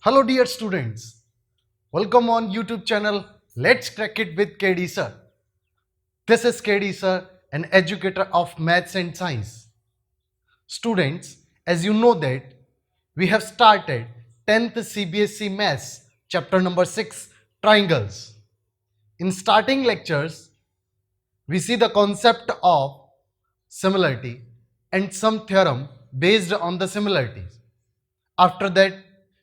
Hello dear students, welcome on YouTube channel Let's Crack It with KD Sir. This is KD Sir, an educator of maths and science. Students, as you know that we have started 10th CBSE Maths chapter number 6 triangles. In starting lectures, we see the concept of similarity and some theorem based on the similarities. After that,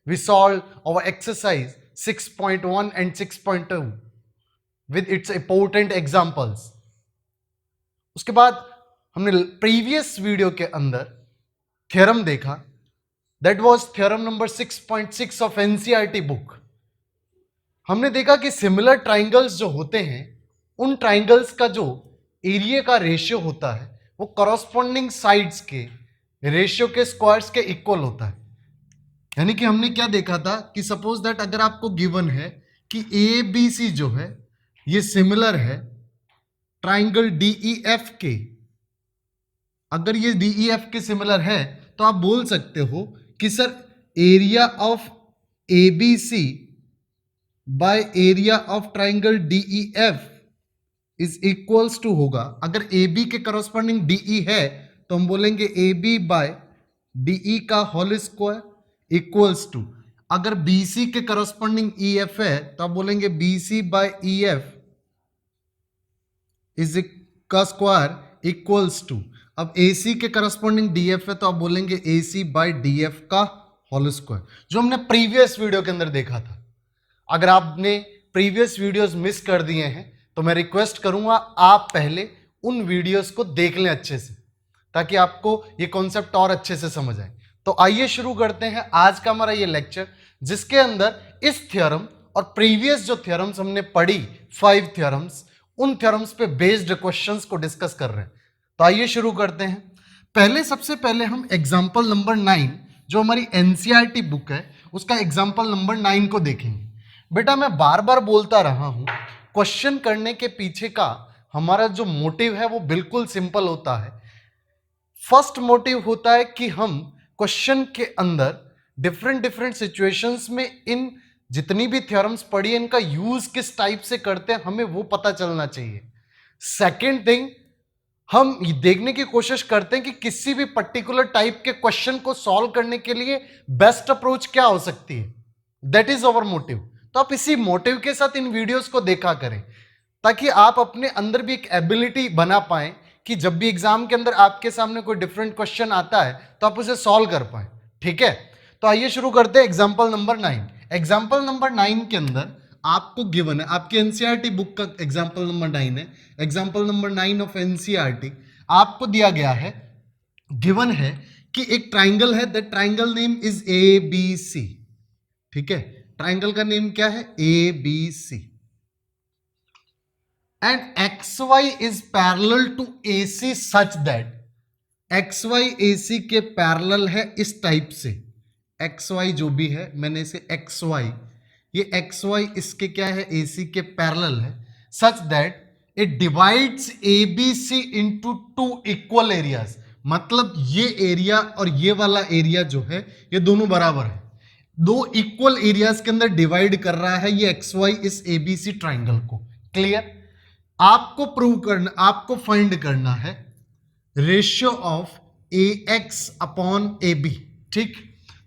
we solve our exercise 6.1 and 6.2 with its important examples. उसके बाद हमने previous video के अंदर theorem देखा, that was theorem number 6.6 of NCERT book. हमने देखा कि similar triangles जो होते हैं उन ट्राइंगल्स का जो एरिया का रेशियो होता है वो कॉरस्पॉन्डिंग साइड्स के रेशियो के स्क्वायर्स के इक्वल होता है. यानी कि हमने क्या देखा था कि सपोज दैट अगर आपको गिवन है कि ए बी सी जो है ये सिमिलर है ट्राइंगल डीईएफ के, अगर ये डीईएफ के सिमिलर है तो आप बोल सकते हो कि sir area of A B C by area of triangle DEF is equals to होगा. अगर ए बी के करस्पॉन्डिंग डीई है तो हम बोलेंगे ए बी बाय डीई का होल स्क्वायर इक्वल्स टू, अगर बी सी के करस्पॉन्डिंग ई एफ है तो आप बोलेंगे B C by E F is का स्क्वायर इक्वल्स टू, अब ए सी के करस्पॉन्डिंग डी एफ है तो आप बोलेंगे ए सी बाय डी एफ का होल स्क्वायर, जो हमने प्रीवियस वीडियो के अंदर देखा था. अगर आपने प्रीवियस वीडियोस मिस कर दिए हैं तो मैं रिक्वेस्ट करूंगा आप पहले उन वीडियोस को देख लें अच्छे से, ताकि आपको ये कॉन्सेप्ट और अच्छे से समझ आए. तो आइए शुरू करते हैं आज का हमारा ये लेक्चर, जिसके अंदर इस थ्योरम और प्रीवियस जो थ्योरम्स हमने पढ़ी 5 थ्योरम्स, उन थ्योरम्स पे बेस्ड क्वेश्चंस को डिस्कस कर रहे हैं. तो आइए शुरू करते हैं. सबसे पहले हम एग्जांपल नंबर 9 जो हमारी एनसीईआरटी बुक है उसका एग्जांपल नंबर 9 को देखेंगे. बेटा मैं बार बार बोलता रहा हूं, क्वेश्चन करने के पीछे का हमारा जो मोटिव है वो बिल्कुल सिंपल होता है. फर्स्ट मोटिव होता है कि हम क्वेश्चन के अंदर डिफरेंट सिचुएशंस में इन जितनी भी थ्योरम्स पढ़ी है इनका यूज किस टाइप से करते हैं हमें वो पता चलना चाहिए. सेकेंड थिंग, हम ये देखने की कोशिश करते हैं कि किसी भी पर्टिकुलर टाइप के क्वेश्चन को सॉल्व करने के लिए बेस्ट अप्रोच क्या हो सकती है. That is our motive. तो आप इसी मोटिव के साथ इन वीडियोस को देखा करें, ताकि आप अपने अंदर भी एक एबिलिटी बना पाएं कि जब भी एग्जाम के अंदर आपके सामने कोई डिफरेंट क्वेश्चन आता है तो आप उसे सॉल्व कर पाए. ठीक है, तो आइए शुरू करते हैं एग्जाम्पल नंबर 9. एग्जाम्पल नंबर 9 के अंदर आपको गिवन है, आपकी एनसीईआरटी बुक का एग्जाम्पल नंबर 9 है, एग्जाम्पल नंबर 9 ऑफ एनसीईआरटी. आपको दिया गया है, गिवन है कि एक ट्राइंगल है, that triangle name is A B C. ठीक है, ट्राइंगल का नेम क्या है, A B C, and X Y is parallel to A C such that, X Y A C के पैरेलल है इस टाइप से. एक्स वाई जो भी है, मैंने इसे एक्स वाई, ये एक्स वाई इसके क्या है, ए सी के पैरेलल है, such that it divides A B C into 2 equal areas. मतलब ये एरिया और ये वाला एरिया जो है ये दोनों बराबर है, 2 इक्वल एरियाज के अंदर डिवाइड कर रहा है ये एक्स वाई इस एबीसी ट्राइंगल को. क्लियर. आपको प्रूव करना, आपको फाइंड करना है ratio of A X upon A B. ठीक,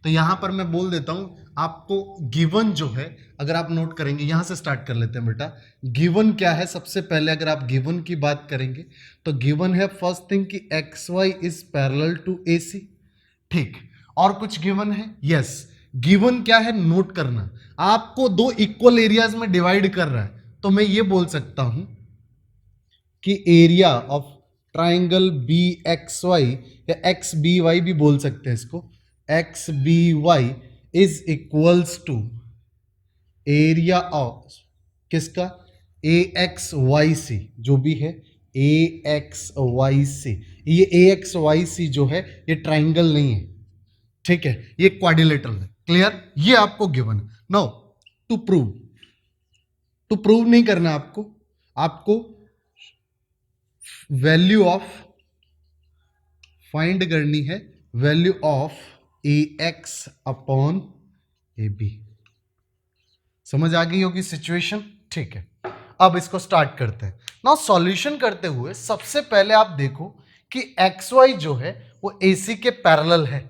तो यहां पर मैं बोल देता हूं आपको गिवन जो है, अगर आप नोट करेंगे, यहां से स्टार्ट कर लेते हैं बेटा. गिवन क्या है, सबसे पहले अगर आप गिवन की बात करेंगे तो गिवन है फर्स्ट थिंग कि X Y is parallel to A C. ठीक, और कुछ गिवन है, यस. गिवन क्या है, नोट करना, आपको 2 इक्वल एरियाज में डिवाइड कर रहा है, तो मैं ये बोल सकता हूं कि area of triangle B X Y, या एक्स बी वाई भी बोल सकते हैं इसको, X B Y is equals to area of किसका, ए एक्स वाई सी जो भी है, ए एक्स वाई सी. ये ए एक्स वाई सी जो है ये ट्राइंगल नहीं है. ठीक है, ये क्वाड्रिलेटरल है. क्लियर, ये आपको गिवन है. नाउ टू प्रूव नहीं करना, आपको वैल्यू ऑफ फाइंड करनी है, value of A X upon A B. समझ आ गई होगी सिचुएशन? ठीक है, अब इसको स्टार्ट करते हैं। नाउ सॉल्यूशन करते हुए सबसे पहले आप देखो कि एक्स वाई जो है वो एसी के पैरेलल है,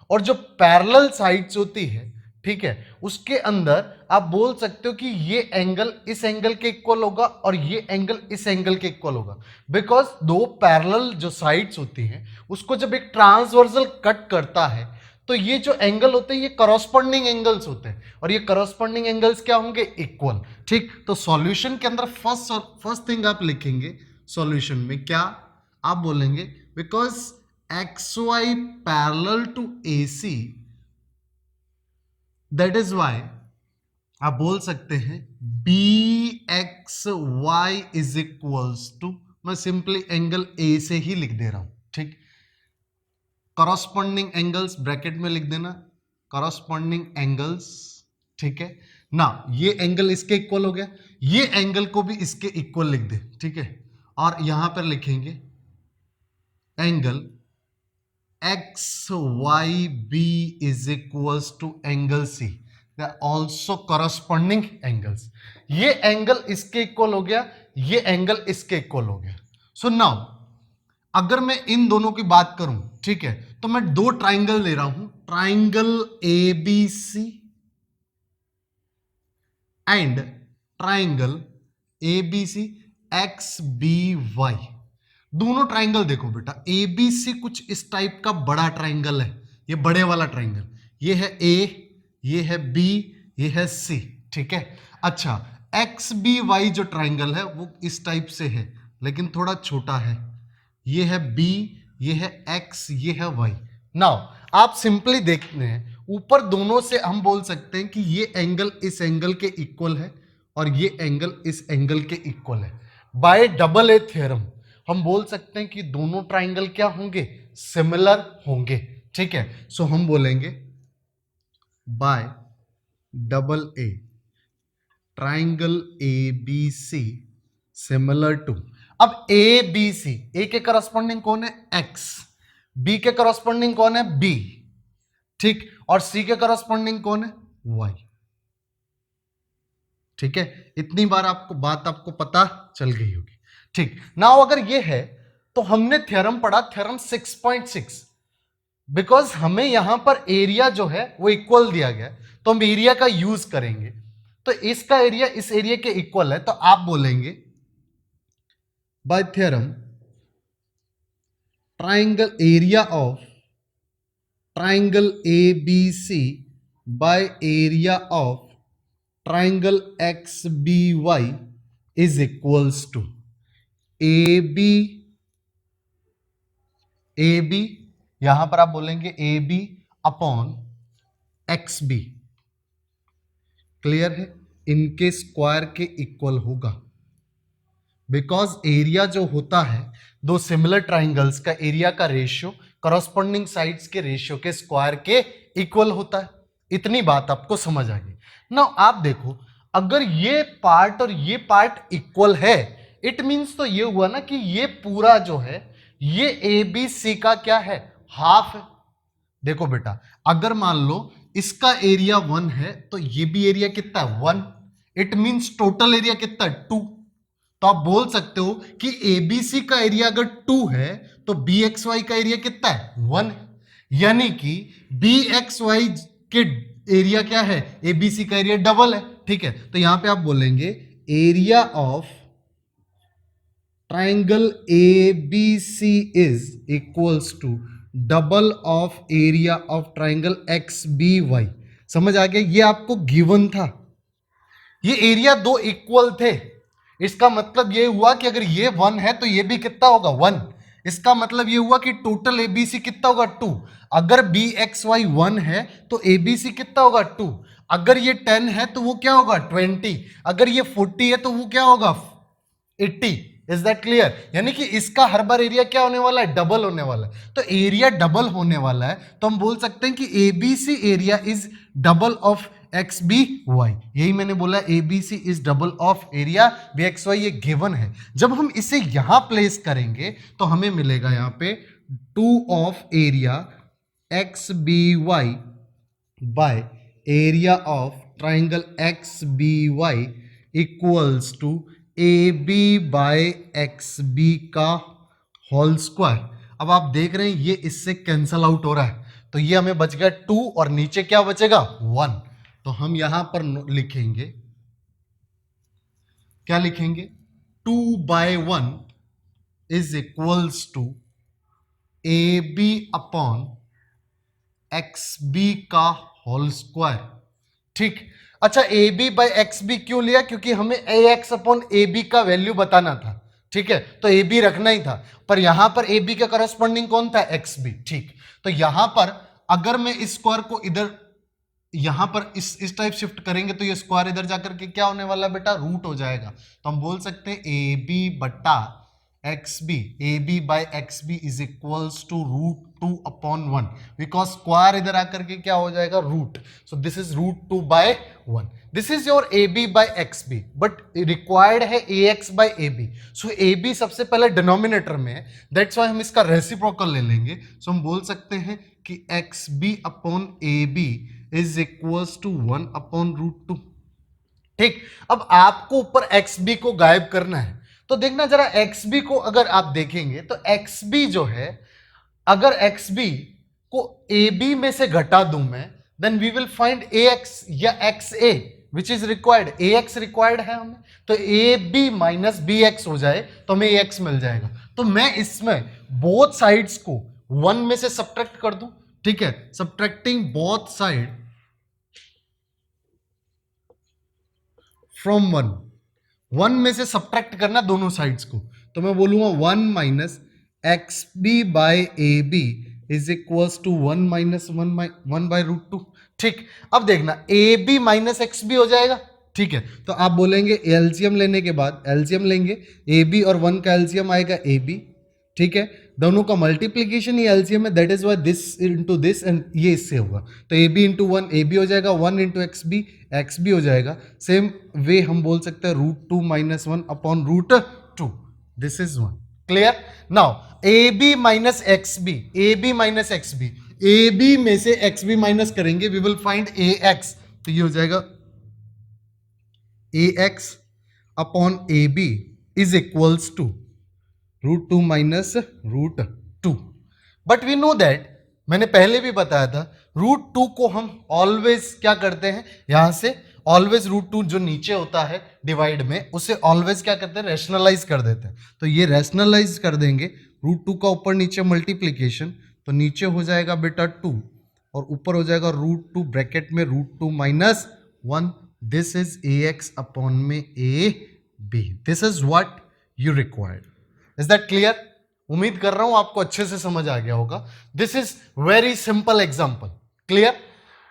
और जो पैरेलल साइड्स होती है, ठीक है, उसके अंदर आप बोल सकते हो कि ये एंगल इस एंगल के इक्वल होगा और ये एंगल इस एंगल के इक्वल होगा, बिकॉज दो पैरेलल जो साइड्स होती हैं उसको जब एक ट्रांसवर्सल कट करता है तो ये जो एंगल होते हैं ये करॉस्पॉन्डिंग एंगल्स होते हैं, और ये करॉस्पॉन्डिंग एंगल्स क्या होंगे? इक्वल। ठीक, तो सॉल्यूशन के अंदर फर्स्ट थिंग आप लिखेंगे सॉल्यूशन में क्या? आप बोलेंगे because X Y parallel to A C, that is why आप बोल सकते हैं B X Y is equals to, मैं सिंपली एंगल ए से ही लिख दे रहा हूं। ठीक, करॉस्पॉन्डिंग एंगल्स ब्रैकेट में लिख देना, करॉस्पॉन्डिंग एंगल्स। ठीक है ना, ये एंगल इसके इक्वल हो गया, ये एंगल को भी इसके इक्वल लिख दे। ठीक है, और यहां पर लिखेंगे angle X Y B is equals to angle C, also corresponding angles. ये एंगल इसके इक्वल हो गया, ये एंगल इसके इक्वल हो गया। सो नाउ अगर मैं इन दोनों की बात करूं, ठीक है, तो मैं दो ट्राइंगल ले रहा हूं, triangle A B C and triangle A B C X B Y. दोनों ट्राइंगल देखो बेटा, ए बी सी कुछ इस टाइप का बड़ा ट्राइंगल है, ये बड़े वाला ट्राइंगल, ये है ए, ये है बी, ये है सी। ठीक है, अच्छा एक्स बी वाई जो ट्राइंगल है वो इस टाइप से है लेकिन थोड़ा छोटा है, ये है बी, ये है एक्स, ये है वाई। नाउ आप सिंपली देखते हैं ऊपर दोनों से हम बोल सकते हैं कि ये एंगल इस एंगल के इक्वल है और ये एंगल इस एंगल के इक्वल है। बाय डबल ए थ्योरम हम बोल सकते हैं कि दोनों ट्राइंगल क्या होंगे? सिमिलर होंगे। ठीक है, सो हम बोलेंगे by double A triangle A B C similar to, अब ए बी सी, ए के करस्पॉन्डिंग कौन है? एक्स, बी के करस्पॉन्डिंग कौन है? बी, ठीक, और सी के करस्पॉन्डिंग कौन है? वाई। ठीक है, इतनी बार आपको पता चल गई होगी। ठीक, नाउ अगर ये है तो हमने थ्योरम पढ़ा, थ्योरम 6.6, बिकॉज हमें यहां पर एरिया जो है वो इक्वल दिया गया तो हम एरिया का यूज करेंगे, तो इसका एरिया इस एरिया के इक्वल है, तो आप बोलेंगे by theorem triangle area of triangle A B C by area of triangle X B Y is equals to A B, यहां पर आप बोलेंगे A B upon X B. Clear है? इनके स्क्वायर के इक्वल होगा, बिकॉज एरिया जो होता है दो सिमिलर ट्राइंगल्स का एरिया का रेशियो करॉस्पॉन्डिंग साइड्स के रेशियो के स्क्वायर के इक्वल होता है। इतनी बात आपको समझ आ गई। नाउ आप देखो, अगर ये पार्ट और ये पार्ट इक्वल है, इट मींस तो ये हुआ ना कि ये पूरा जो है ये ए बी सी का क्या है? हाफ है। देखो बेटा, अगर मान लो इसका एरिया 1 है तो ये भी एरिया कितना है? 1। इट मींस टोटल एरिया कितना है? 2। तो आप बोल सकते हो कि एबीसी का एरिया अगर 2 है तो बी एक्स वाई का एरिया कितना है? 1। यानी कि बी एक्स वाई के एरिया क्या है? एबीसी का एरिया डबल है। ठीक है, तो यहां पे आप बोलेंगे area of triangle A B C is equals to double of area of triangle X B Y. समझ आ गया? ये आपको गिवन था, ये एरिया दो इक्वल थे, इसका मतलब ये हुआ कि अगर ये 1 है तो ये भी कितना होगा? 1। इसका मतलब ये हुआ कि टोटल एबीसी कितना होगा? 2। अगर बी एक्स वाई 1 है तो एबीसी कितना होगा? 2। अगर ये 10 है तो वो क्या होगा? 20। अगर ये 40 है तो वो क्या होगा? 80। Is that clear? यानी कि इसका हर बार एरिया क्या होने वाला है? डबल होने वाला है। तो एरिया डबल होने वाला है तो हम बोल सकते हैं कि ABC area is double of X B Y. यही मैंने बोला, ABC is double of area B X Y, ये गिवन है। जब हम इसे यहां प्लेस करेंगे तो हमें मिलेगा यहां पे 2 of area X B Y by area of triangle X B Y equals to A B by X B का होल स्क्वायर। अब आप देख रहे हैं ये इससे कैंसल आउट हो रहा है, तो ये हमें बच गया 2 और नीचे क्या बचेगा 1। तो हम यहां पर लिखेंगे, क्या लिखेंगे, 2/1 is equals to A B upon X B का होल स्क्वायर। ठीक, अच्छा A B by X B क्यों लिया, क्योंकि हमें A X upon A B का वैल्यू बताना था। ठीक है, तो ए बी रखना ही था, पर यहां पर ए बी का करस्पॉन्डिंग कौन था, एक्स बी। ठीक, तो यहां पर अगर मैं इस स्क्वायर को इधर यहां पर इस टाइप शिफ्ट करेंगे तो ये स्क्वायर इधर जाकर के क्या होने वाला बेटा, रूट हो जाएगा। तो हम बोल सकते हैं ए बी बटा X B, A B by X B is equals to √2/1, because square इधर आकर के क्या हो जाएगा, root. So this is √2/1। This is your A B by X B, but required है A X by A B. So A B सबसे पहले denominator में है, दैट्स वाई हम इसका रेसिप्रोकल ले लेंगे। सो हम बोल सकते हैं कि X B upon A B is equals to 1/√2। ठीक, अब आपको ऊपर एक्स बी को गायब करना है, तो देखना जरा एक्स बी को अगर आप देखेंगे तो एक्स बी जो है, अगर एक्स बी को ए बी में से घटा दूं मैं, then we will find A X या X A which is required. A X required है हमें, तो A B minus B X हो जाए तो हमें ए एक्स मिल जाएगा। तो मैं इसमें बोथ साइड्स को 1 में से सब्ट्रैक्ट कर दूं। ठीक है, सब्ट्रैक्टिंग बोथ साइड फ्रॉम 1 में से सब्ट्रैक्ट करना दोनों साइड्स को, तो मैं बोलूंगा 1 minus X B by A B is equals to 1 minus 1/√2। ठीक, अब देखना A B minus X B हो जाएगा। ठीक है, तो आप बोलेंगे एलसीएम लेने के बाद, एलसीएम लेंगे ए बी और 1 का एलसीएम आएगा ए बी। ठीक है, दोनों का मल्टीप्लीकेशन ही एलसीएम है, that is why this into this and ये इससे होगा, तो A B into 1 A B हो जाएगा, 1 इंटू एक्स बी हो जाएगा। सेम वे हम बोल सकते हैं √2 minus 1/√2, this is 1। Clear? Now A B minus X B, A B minus X B, A B में से एक्स बी माइनस करेंगे, we will find A X, तो ये हो जाएगा A X upon A B is equals to √2 minus √2। But we know that, मैंने पहले भी बताया था, √2 को हम ऑलवेज क्या करते हैं, यहां से ऑलवेज √2 जो नीचे होता है डिवाइड में, उसे ऑलवेज क्या करते हैं, रैशनलाइज कर देते हैं। तो ये रैशनलाइज कर देंगे, √2 का ऊपर नीचे मल्टीप्लीकेशन, तो नीचे हो जाएगा बेटा 2 और ऊपर हो जाएगा √2 ब्रैकेट में √2 minus 1। This is A X upon में A B, this is what you required. Is that clear? उम्मीद कर रहा हूं आपको अच्छे से समझ आ गया होगा। This is very simple example. Clear?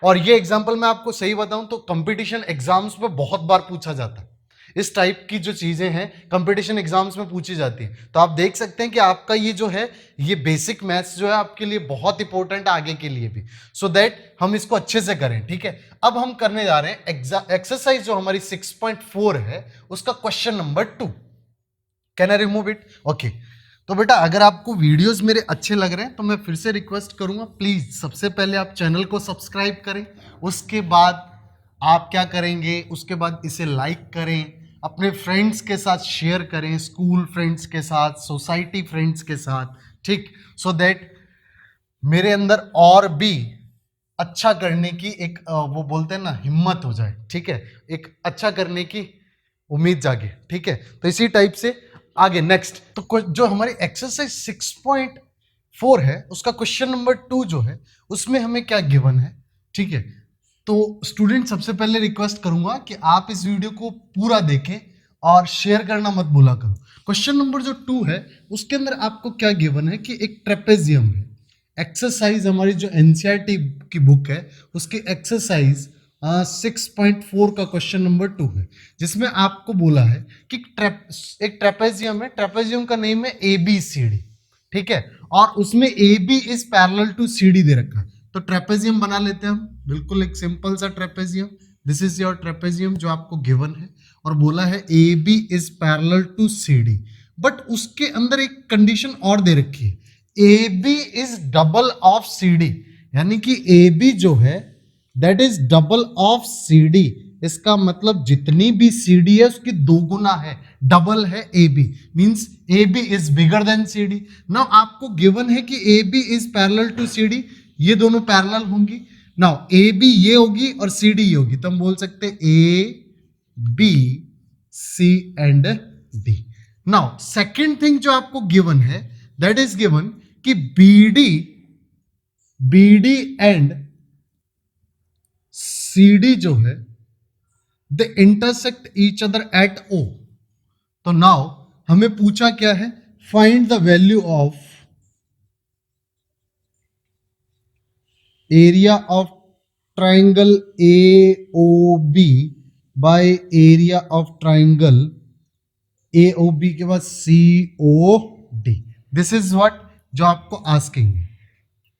और ये एग्जांपल मैं आपको सही बताऊं तो कंपटीशन एग्जाम्स में बहुत बार पूछा जाता है। इस टाइप की जो चीजें हैं कंपटीशन एग्जाम्स में पूछी जाती हैं, तो आप देख सकते हैं कि आपका ये जो है, ये बेसिक मैथ्स जो है आपके लिए बहुत इंपॉर्टेंट आगे के लिए भी, सो दैट हम इसको अच्छे से करें। ठीक है, अब हम करने जा रहे हैं एक्सरसाइज जो हमारी 6.4 है, उसका question number 2। Can I remove it? Okay, तो बेटा अगर आपको वीडियोस मेरे अच्छे लग रहे हैं तो मैं फिर से रिक्वेस्ट करूंगा, प्लीज सबसे पहले आप चैनल को सब्सक्राइब करें, उसके बाद आप क्या करेंगे, उसके बाद इसे लाइक करें, अपने फ्रेंड्स के साथ शेयर करें, स्कूल फ्रेंड्स के साथ, सोसाइटी फ्रेंड्स के साथ। ठीक, सो दैट मेरे अंदर और भी अच्छा करने की एक वो बोलते हैं ना, हिम्मत हो जाए। ठीक है, एक अच्छा करने की उम्मीद जागे। ठीक है, तो इसी टाइप से आगे नेक्स्ट, तो जो हमारी एक्सरसाइज 6.4 है उसका क्वेश्चन नंबर 2 जो है, उसमें हमें क्या गिवन है। ठीक है, तो स्टूडेंट सबसे पहले रिक्वेस्ट करूंगा कि आप इस वीडियो को पूरा देखें और शेयर करना मत भूला करो। क्वेश्चन नंबर जो 2 है उसके अंदर आपको क्या गिवन है कि एक ट्रेपेजियम है। एक्सरसाइज हमारी जो एनसीईआरटी की बुक है उसकी एक्सरसाइज 6.4 का क्वेश्चन नंबर 2 है, जिसमें आपको बोला है कि एक ट्रेपेजियम है, ट्रेपेजियम का नेम है ABCD। ठीक है, और उसमें AB is parallel to CD दे रखा है, तो ट्रेपेजियम बना लेते हैं हम। बिल्कुल एक सिंपल सा trapezium, this is your trapezium जो आपको गिवन है, और बोला है AB is parallel to CD, but उसके अंदर एक कंडीशन और दे रखी है, AB is double of CD, यानी कि AB जो है that is double of C D. इसका मतलब जितनी भी सी डी है उसकी दो गुना है, डबल है A B, means A B is bigger than C D. Now आपको गिवन है कि A B is parallel to C D, ये दोनों पैरेलल होंगी। नाउ ए बी ये होगी और सी डी ये होगी, तो हम बोल सकते हैं A B C and D. Now second thing जो आपको गिवन है, दैट इज गिवन कि B D and C D जो है they intersect each other at O. तो नाउ हमें पूछा क्या है, find the value of area of triangle A O B by area of triangle A O B के बाद C O D. This is what जो आपको आस्किंग है,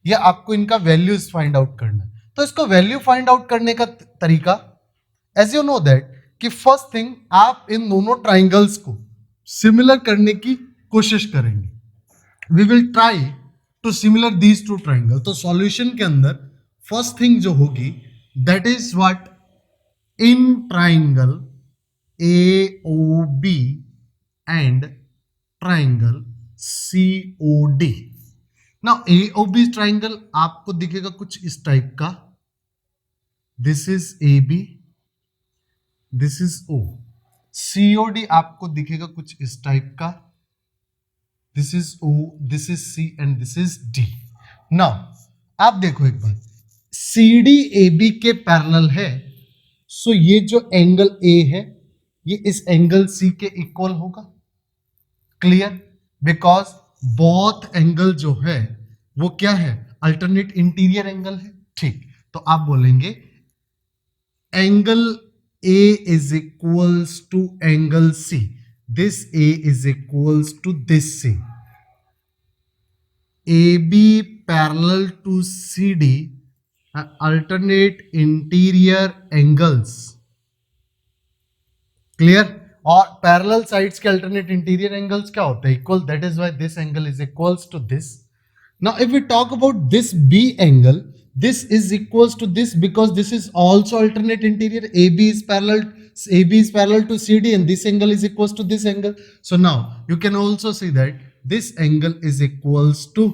या आपको इनका वैल्यूज फाइंड आउट करना है। तो इसको वैल्यू फाइंड आउट करने का तरीका, एज यू नो दैट कि फर्स्ट थिंग आप इन दोनों ट्राइंगल्स को सिमिलर करने की कोशिश करेंगे। We will try to similar these two triangle. तो सॉल्यूशन के अंदर फर्स्ट थिंग जो होगी that is what, in triangle A O B and triangle C O D. Now A O B triangle आपको दिखेगा कुछ इस टाइप का, this is A B, this is O. COD आपको दिखेगा कुछ इस टाइप का, this is O, this is C and this is D. Now आप देखो एक बात, सी डी ए बी के पैरेलल है, सो ये जो एंगल ए है ये इस एंगल सी के इक्वल होगा। क्लियर? बिकॉज बोथ एंगल जो है वो क्या है, अल्टरनेट इंटीरियर एंगल है। ठीक, तो आप बोलेंगे angle A is equals to angle C. This A is equals to this C. AB parallel to CD, alternate interior angles. Clear? और पैरेलल साइड्स के अल्टरनेट इंटीरियर एंगल्स क्या होते हैं, equal. That is why this angle is equals to this. Now if we talk about this B angle, this is equals to this because this is also alternate interior. AB is parallel to CD and this angle is equals to this angle. So now you can also see that this angle is equals to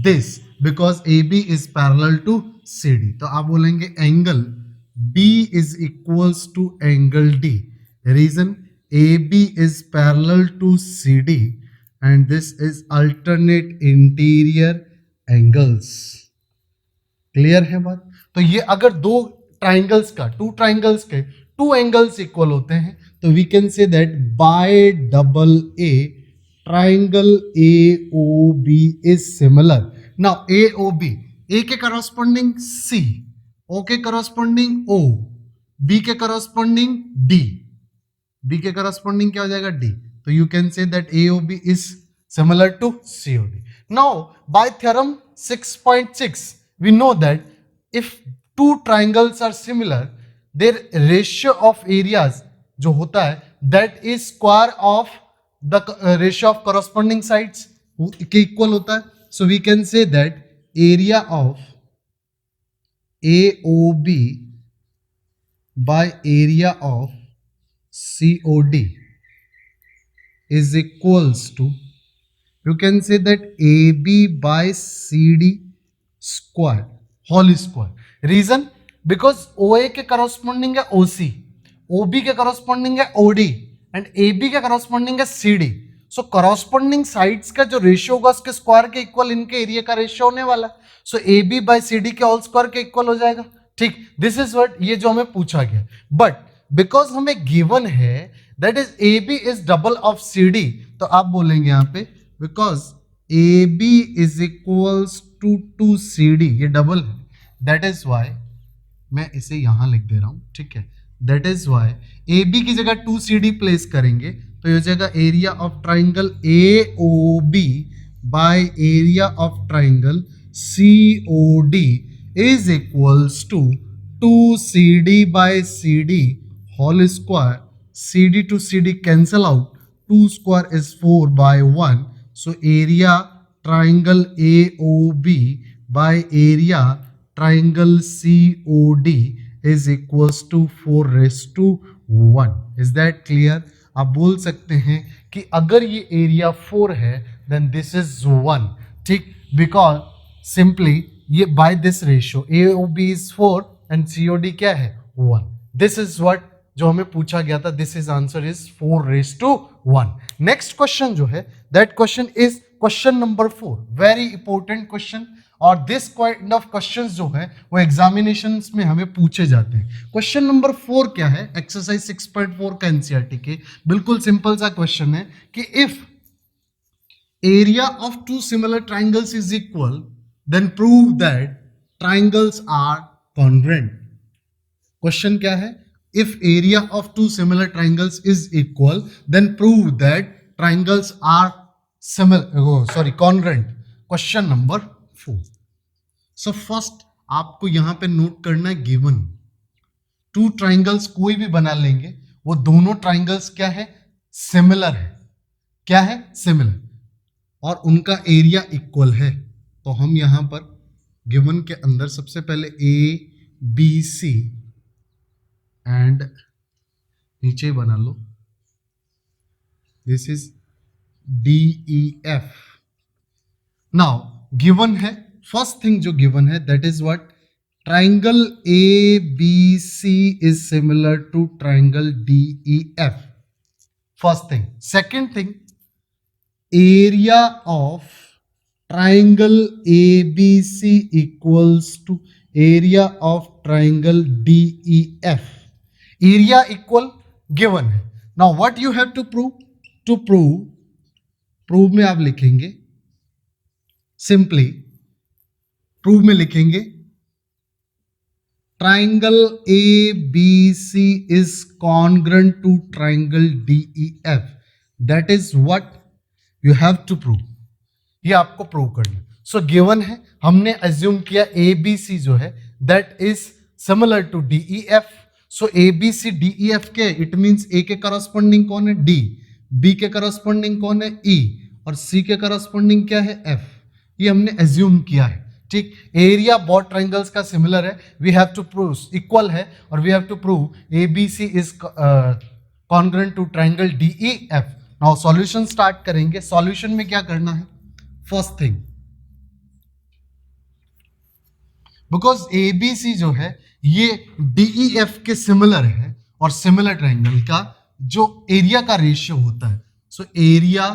this because AB is parallel to CD. तो आप बोलेंगे angle B is equals to angle D. Reason, AB is parallel to CD and this is alternate interior angles. Clear है बात? तो ये अगर दो triangles का, टू ट्राइंगल्स के टू एंगल्स इक्वल होते हैं तो we can say that by double A triangle A O B is similar. Now A O B, A के करस्पॉन्डिंग सी, ओ के करस्पॉन्डिंग ओ, बी के करस्पॉन्डिंग डी, बी के corresponding क्या हो जाएगा डी। तो you can say that A O B is similar to C O D. Now by theorem 6.6 we know that if two triangles are similar, their ratio of areas जो होता है that is square of the ratio of corresponding sides के equal होता है। so we can say that area of AOB by area of COD is equals to, you can say that AB by CD square whole square. Reason, because OA के corresponding है OC, OB के corresponding है OD and AB के corresponding है CD। So corresponding sides का जो ratio होगा उसके स्क्वायर के इक्वल इनके एरिया का रेशियो होने वाला। सो AB बाय CD के होल स्क्वायर के इक्वल हो जाएगा। ठीक, दिस इज व्हाट, ये जो हमें पूछा गया। बट बिकॉज हमें गिवन है that is AB is double of CD, तो आप बोलेंगे यहां पे because AB is equals to CD, ये डबल है, दैट इज वाई मैं इसे यहां लिख दे रहा हूं। ठीक है, दैट इज वाई AB की जगह 2CD प्लेस करेंगे तो ये हो जाएगा area of triangle AOB by area of triangle COD is equals to 2CD by CD whole square. CD to CD cancel out, 2 square is 4 by 1, so area triangle AOB by area triangle COD is equals to 4:1. Is that clear? आप बोल सकते हैं कि अगर ये area 4 है then this is 1. ठीक, because simply ये by this ratio AOB is 4 and COD क्या है 1. दिस इज व्हाट जो हमें पूछा गया था. This is answer is 4:1. Next question जो है that question is question number 4. Very important question. और दिस काइंड ऑफ क्वेश्चंस जो है वो एग्जामिनेशंस में हमें पूछे जाते हैं. क्वेश्चन नंबर 4 क्या है? एक्सरसाइज 6.4 का एनसीईआरटी के बिल्कुल सिंपल सा क्वेश्चन है कि if area of two similar triangles is equal then prove that triangles are congruent. Question क्या है? If area of two similar triangles is equal then prove that triangles are congruent. Question number 4. So first आपको यहां पे note करना है given two triangles कोई भी बना लेंगे, वो दोनों ट्राइंगल्स क्या है? सिमिलर है. क्या है? सिमिलर. और उनका एरिया इक्वल है. तो हम यहां पर गिवन के अंदर सबसे पहले ABC एंड नीचे बना लो this is DEF. Now given है, फर्स्ट थिंग जो गिवन है that is what? Triangle ABC is similar to triangle DEF. First thing. Second thing, area of triangle ABC equals to area of triangle DEF. Area equal given है. Now what you have to prove? To prove में आप लिखेंगे simply, prove में लिखेंगे triangle ABC is congruent to triangle DEF. That is what you have to prove. ये आपको prove करना. So given है, हमने अज्यूम किया ABC जो है that is similar to DEF. So ABC DEF के इट मींस A के करस्पॉन्डिंग कौन है? D, B के करस्पॉन्डिंग कौन है? E, और C के करस्पॉन्डिंग क्या है? F. ये हमने एज्यूम किया है. ठीक, एरिया बोथ ट्राइंगल्स का सिमिलर है, we have to prove equal है, और we have to prove ABC is congruent to triangle DEF. Now solution start करेंगे. सॉल्यूशन में क्या करना है? फर्स्ट थिंग, बिकॉज ABC जो है ये DEF के सिमिलर है, और सिमिलर ट्राइंगल का जो एरिया का रेशियो होता है, so area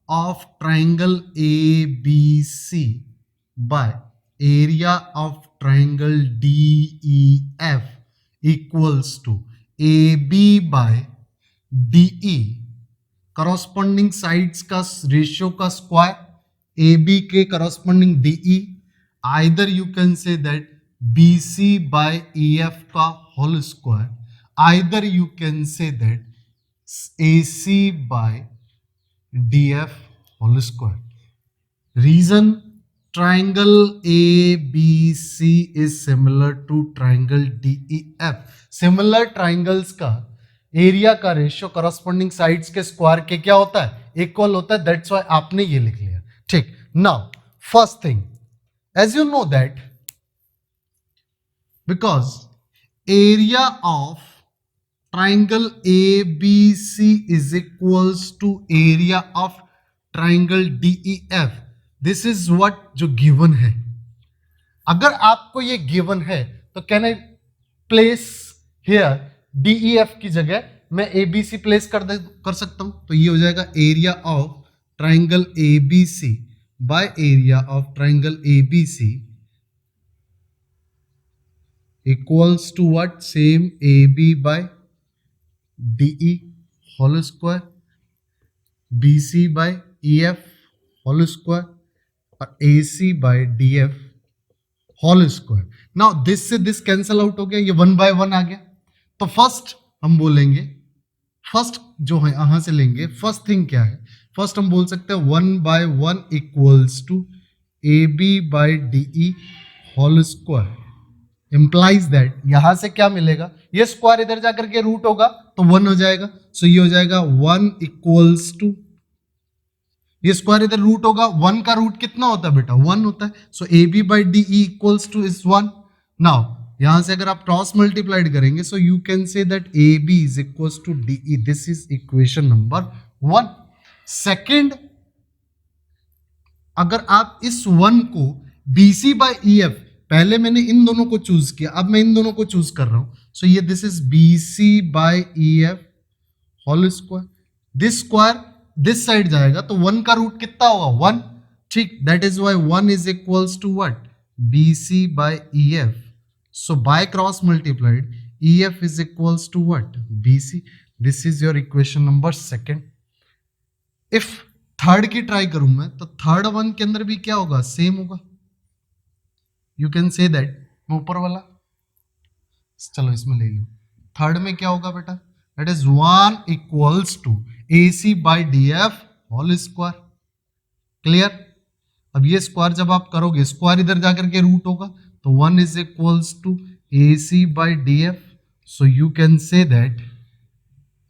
of triangle ABC by area of triangle DEF equals to AB by DE. Corresponding sides का रेशियो का स्क्वायर, AB के corresponding DE. Either you can say that BC by EF का whole square, either you can say that AC by DF whole square. Reason, triangle ABC is similar to triangle DEF. Similar triangles का area का ratio corresponding sides के square के क्या होता है? Equal होता है. दैट्स व्हाई आपने ये लिख लिया. ठीक, now first thing, as you know that because area of triangle ABC is equals to area of triangle DEF. This is what जो गिवन है. अगर आपको ये गिवन है तो can I place here DEF की जगह मैं ABC प्लेस कर सकता हूं. तो ये हो जाएगा area of triangle ABC by area of triangle ABC equals to what? Same AB by DE whole square, BC by EF whole square, और AC by DF whole square. Now this से this cancel out हो गया, ये 1 by 1 आ गया. तो first हम बोलेंगे, first जो है यहां से लेंगे, फर्स्ट थिंग क्या है? फर्स्ट हम बोल सकते हैं 1 by 1 equals to AB by DE whole square. Implies that यहां से क्या मिलेगा? ये स्क्वायर इधर जाकर के रूट होगा तो 1 हो जाएगा. सो ये हो जाएगा 1 इक्वल्स टू, ये स्क्वायर इधर रूट होगा, 1 का रूट कितना होता है बेटा? 1 होता है. So AB by DE equals to is 1. Now यहां से अगर आप क्रॉस मल्टीप्लाइड करेंगे so you can say that A B is equal to D E. This is equation number 1. Second, अगर आप इस 1 को B C by E F, पहले मैंने इन दोनों को चूज किया, अब मैं इन दोनों को चूज कर रहा हूं. सो ये this is B C by E F whole square. This square this side जाएगा तो 1 का रूट कितना होगा 1. ठीक, that is why 1 is equals to what B C by E F. So by cross multiplied E F is equals to what B C. This is your equation number 2. If third की try करूं मैं तो third 1 के अंदर भी क्या होगा same होगा. यू कैन से दैट, मैं ऊपर वाला चलो इसमें ले लो. थर्ड में क्या होगा बेटा, that is 1 equals to A C by D F whole square. Clear. अब ये स्क्वायर जब आप करोगे, स्क्वायर इधर जाकर के रूट होगा तो 1 is equals to A C by D F. So you can say that,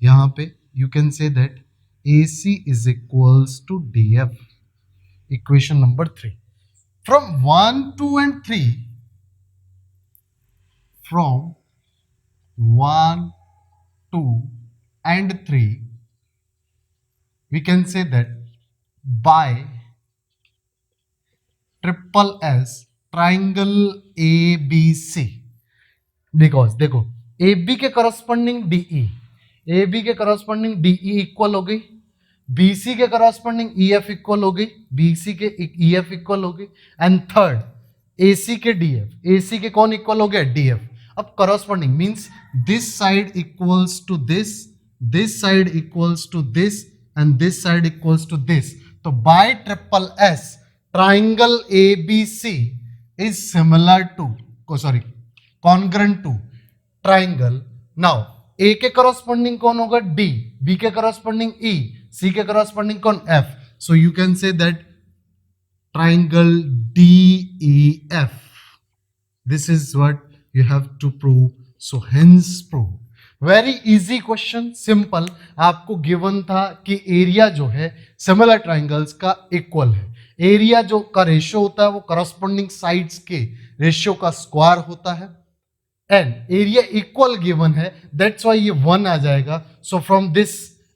यहां पे you can say that AC is equals to DF. Equation number 3. From 1, 2 and 3, from 1, 2 and 3, we can say that by triple S triangle ABC, because देखो AB के corresponding DE, AB के करॉस्पॉन्डिंग DE equal हो गई, BC के करॉस्पॉन्डिंग EF equal हो गई, BC के EF equal हो गई, एंड थर्ड AC के DF, AC के कौन इक्वल हो गया DF. अब corresponding means this side equals to this side equals to this and this side equals to this. तो by triple S triangle ABC is similar to sorry congruent to triangle. Now A के corresponding कौन होगा D, B के करॉस्पॉन्डिंग ई, सी के corresponding कौन F. So you can say that triangle D E F. This is what you have to prove. So hence prove. Very easy question, simple. आपको given था कि area जो है सिमिलर ट्राइंगल्स का equal है. एरिया जो का रेशियो होता है वो करॉस्पॉन्डिंग साइड्स के रेशियो का स्क्वायर होता है. एंड एरिया इक्वल गिवन है, दैट्स वाई ये 1 आ जाएगा. सो फ्रॉम दिस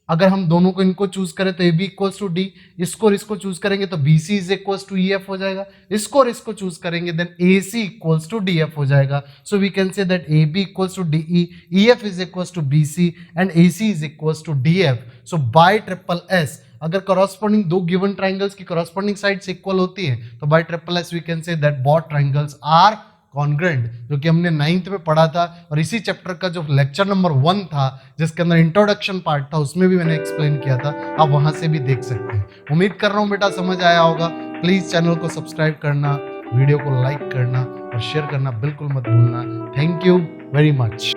अगर हम दोनों को इनको चूज करें तो A B equals to D, इसको और इसको चूज करेंगे तो B C is equals to E F हो जाएगा. इसको और इसको चूज करेंगे then A C equals to D F हो जाएगा. So we can say that A B equals to D E, E F is equals to B C and A C is equals to D F. So by triple S अगर करॉस्पॉन्डिंग दो given triangles की करॉस्पॉन्डिंग sides equal होती है तो by triple S we can say that both triangles are congruent, जो कि हमने 9th में पढ़ा था. और इसी चैप्टर का जो लेक्चर नंबर 1 था जिसके अंदर इंट्रोडक्शन पार्ट था उसमें भी मैंने एक्सप्लेन किया था, आप वहां से भी देख सकते हैं. उम्मीद कर रहा हूं बेटा समझ आया होगा. प्लीज चैनल को सब्सक्राइब करना, वीडियो को लाइक करना और शेयर करना बिल्कुल मत भूलना. Thank you very much.